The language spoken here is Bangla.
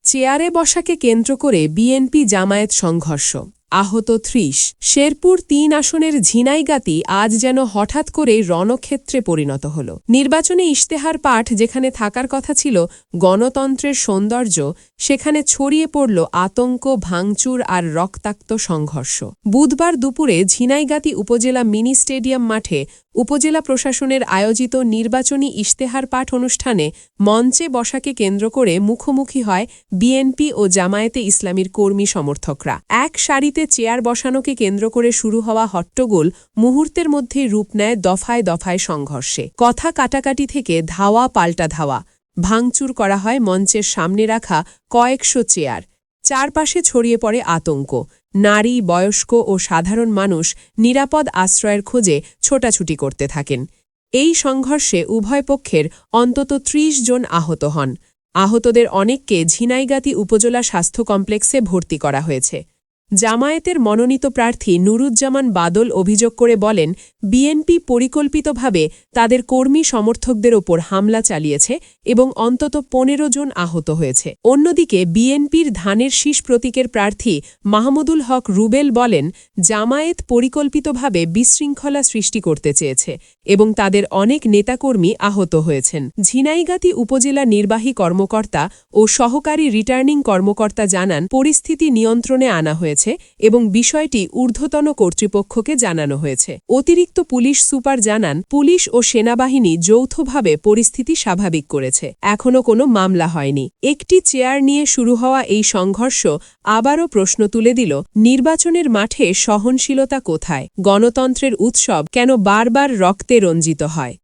চেয়ারে বসাকে কেন্দ্র করে বিএনপি জামায়াত সংঘর্ষ, আহত ৩০। শেরপুর ৩ আসনের ঝিনাইগাতি আজ যেন হঠাৎ করে রণক্ষেত্রে পরিণত হল। নির্বাচনে ইশতেহার পাঠ যেখানে থাকার কথা ছিল গণতন্ত্রের সৌন্দর্য, সেখানে ছড়িয়ে পড়ল আতঙ্ক, ভাঙচুর আর রক্তাক্ত সংঘর্ষ। বুধবার দুপুরে ঝিনাইগাতি উপজেলা মিনি স্টেডিয়াম মাঠে উপজেলা প্রশাসনের আয়োজিত নির্বাচনী ইশতেহার পাঠ অনুষ্ঠানে মঞ্চে বসাকে কেন্দ্র করে মুখোমুখি হয় বিএনপি ও জামায়াতে ইসলামীর কর্মী সমর্থকরা। এক সারিতে চেয়ার বসানোকে কেন্দ্র করে শুরু হওয়া হট্টগোল মুহূর্তের মধ্যেই রূপ নেয় দফায় দফায় সংঘর্ষে। কথা কাটাকাটি থেকে ধাওয়া পাল্টা ধাওয়া, ভাঙচুর করা হয় মঞ্চের সামনে রাখা কয়েকশো চেয়ার। চারপাশে ছড়িয়ে পড়ে আতঙ্ক। নারী, বয়স্ক ও সাধারণ মানুষ নিরাপদ আশ্রয়ের খোঁজে ছোটাছুটি করতে থাকেন। এই সংঘর্ষে উভয় পক্ষের অন্তত ৩০ জন আহত হন। আহতদের অনেককে ঝিনাইগাতি উপজেলা স্বাস্থ্য কমপ্লেক্সে ভর্তি করা হয়েছে। জামায়াতের মনোনীত প্রার্থী নুরুজ্জামান বাদল অভিযোগ করে বলেন, বিএনপি পরিকল্পিতভাবে তাদের কর্মী সমর্থকদের ওপর হামলা চালিয়েছে এবং অন্তত ১৫ জন আহত হয়েছে। অন্যদিকে বিএনপির ধানের শীষ প্রতীকের প্রার্থী মাহমুদুল হক রুবেল বলেন, জামায়াত পরিকল্পিতভাবে বিশৃঙ্খলা সৃষ্টি করতে চেয়েছে এবং তাদের অনেক নেতাকর্মী আহত হয়েছেন। ঝিনাইগাতি উপজেলা নির্বাহী কর্মকর্তা ও সহকারী রিটার্নিং কর্মকর্তা জানান, পরিস্থিতি নিয়ন্ত্রণে আনা হয়েছে এবং বিষয়টি ঊর্ধ্বতন কর্তৃপক্ষকে জানানো হয়েছে। অতিরিক্ত পুলিশ সুপার জানান, পুলিশ ও সেনাবাহিনী যৌথভাবে পরিস্থিতি স্বাভাবিক করেছে। এখনও কোনো মামলা হয়নি। একটি চেয়ার নিয়ে শুরু হওয়া এই সংঘর্ষ আবারও প্রশ্ন তুলে দিল, নির্বাচনের মাঠে সহনশীলতা কোথায়? গণতন্ত্রের উৎসব কেন বারবার রক্তে রঞ্জিত হয়?